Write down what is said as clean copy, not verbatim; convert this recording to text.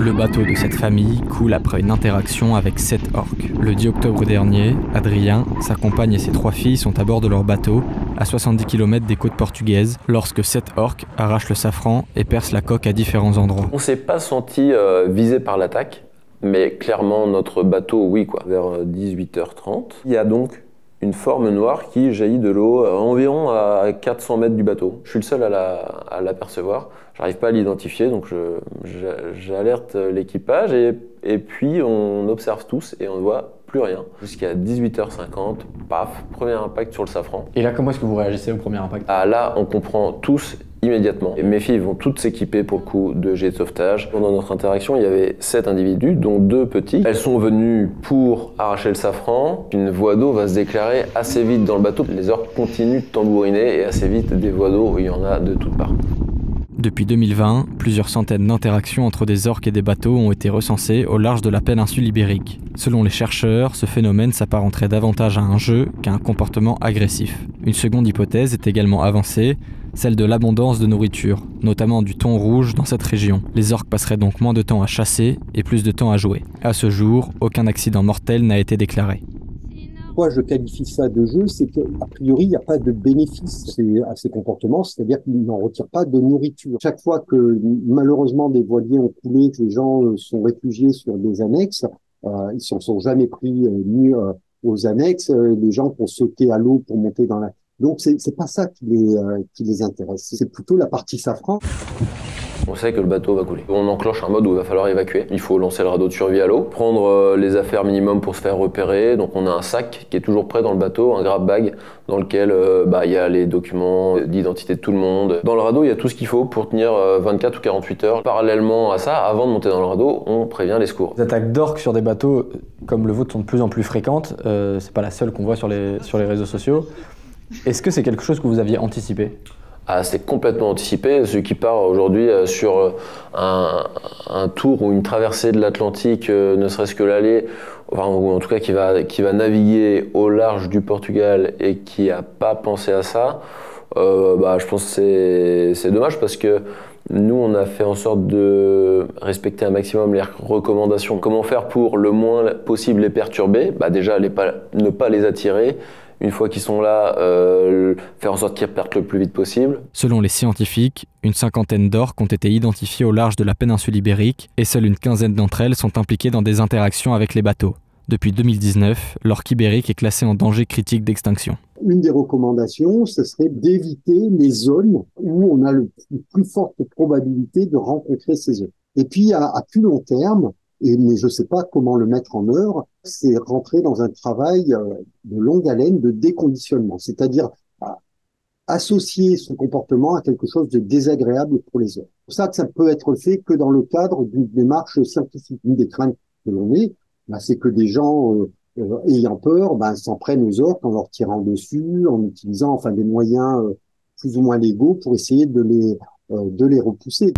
Le bateau de cette famille coule après une interaction avec 7 orques. Le 10 octobre dernier, Adrien, sa compagne et ses 3 filles sont à bord de leur bateau, à 70 km des côtes portugaises, lorsque 7 orques arrachent le safran et percent la coque à différents endroits. On s'est pas senti visé par l'attaque, mais clairement notre bateau, oui quoi. Vers 18h30, il y a donc une forme noire qui jaillit de l'eau environ à 400 mètres du bateau. Je suis le seul à l'apercevoir. J'arrive pas à l'identifier, donc j'alerte l'équipage et puis on observe tous et on ne voit plus rien. Jusqu'à 18h50, paf, premier impact sur le safran. Et là, comment est-ce que vous réagissez au premier impact? Ah là, on comprend tous immédiatement. Et mes filles vont toutes s'équiper pour le coup de jet de sauvetage. Pendant notre interaction, il y avait 7 individus, dont 2 petits. Elles sont venues pour arracher le safran. Une voie d'eau va se déclarer assez vite dans le bateau. Les orques continuent de tambouriner et assez vite des voies d'eau, il y en a de toutes parts. Depuis 2020, plusieurs centaines d'interactions entre des orques et des bateaux ont été recensées au large de la péninsule ibérique. Selon les chercheurs, ce phénomène s'apparenterait davantage à un jeu qu'à un comportement agressif. Une seconde hypothèse est également avancée, celle de l'abondance de nourriture, notamment du thon rouge dans cette région. Les orques passeraient donc moins de temps à chasser et plus de temps à jouer. À ce jour, aucun accident mortel n'a été déclaré. Pourquoi je qualifie ça de jeu, c'est qu'a priori, il n'y a pas de bénéfice à ces comportements, c'est-à-dire qu'ils n'en retirent pas de nourriture. Chaque fois que, malheureusement, des voiliers ont coulé, que les gens sont réfugiés sur des annexes, ils s'en sont jamais pris ni aux annexes, les gens vont sauter à l'eau pour monter dans la... Donc, c'est pas ça qui les intéresse, c'est plutôt la partie safran. On sait que le bateau va couler. On enclenche un mode où il va falloir évacuer. Il faut lancer le radeau de survie à l'eau, prendre les affaires minimum pour se faire repérer. Donc on a un sac qui est toujours prêt dans le bateau, un grab bag dans lequel il y a les documents d'identité de tout le monde. Dans le radeau, il y a tout ce qu'il faut pour tenir 24 ou 48 heures. Parallèlement à ça, avant de monter dans le radeau, on prévient les secours. Les attaques d'orques sur des bateaux comme le vôtre sont de plus en plus fréquentes. C'est pas la seule qu'on voit sur les réseaux sociaux. Est-ce que c'est quelque chose que vous aviez anticipé ? Ah, c'est complètement anticipé. Celui qui part aujourd'hui sur un tour ou une traversée de l'Atlantique, ne serait-ce que l'aller, enfin, ou en tout cas qui va naviguer au large du Portugal et qui n'a pas pensé à ça, je pense que c'est dommage parce que nous, on a fait en sorte de respecter un maximum les recommandations. Comment faire pour le moins possible les perturber ? Déjà, ne pas les attirer. Une fois qu'ils sont là, faire en sorte qu'ils repartent le plus vite possible. Selon les scientifiques, une cinquantaine d'orques ont été identifiés au large de la péninsule ibérique et seule une quinzaine d'entre elles sont impliquées dans des interactions avec les bateaux. Depuis 2019, l'orque ibérique est classé en danger critique d'extinction. Une des recommandations, ce serait d'éviter les zones où on a la plus forte probabilité de rencontrer ces orques. Et puis, à plus long terme, mais je ne sais pas comment le mettre en œuvre, c'est rentrer dans un travail de longue haleine de déconditionnement, c'est-à-dire associer son comportement à quelque chose de désagréable pour les autres. C'est pour ça que ça peut être fait que dans le cadre d'une démarche scientifique. Une des craintes que l'on ait, c'est que des gens ayant peur s'en prennent aux orques en leur tirant dessus, en utilisant des moyens plus ou moins légaux pour essayer de les repousser.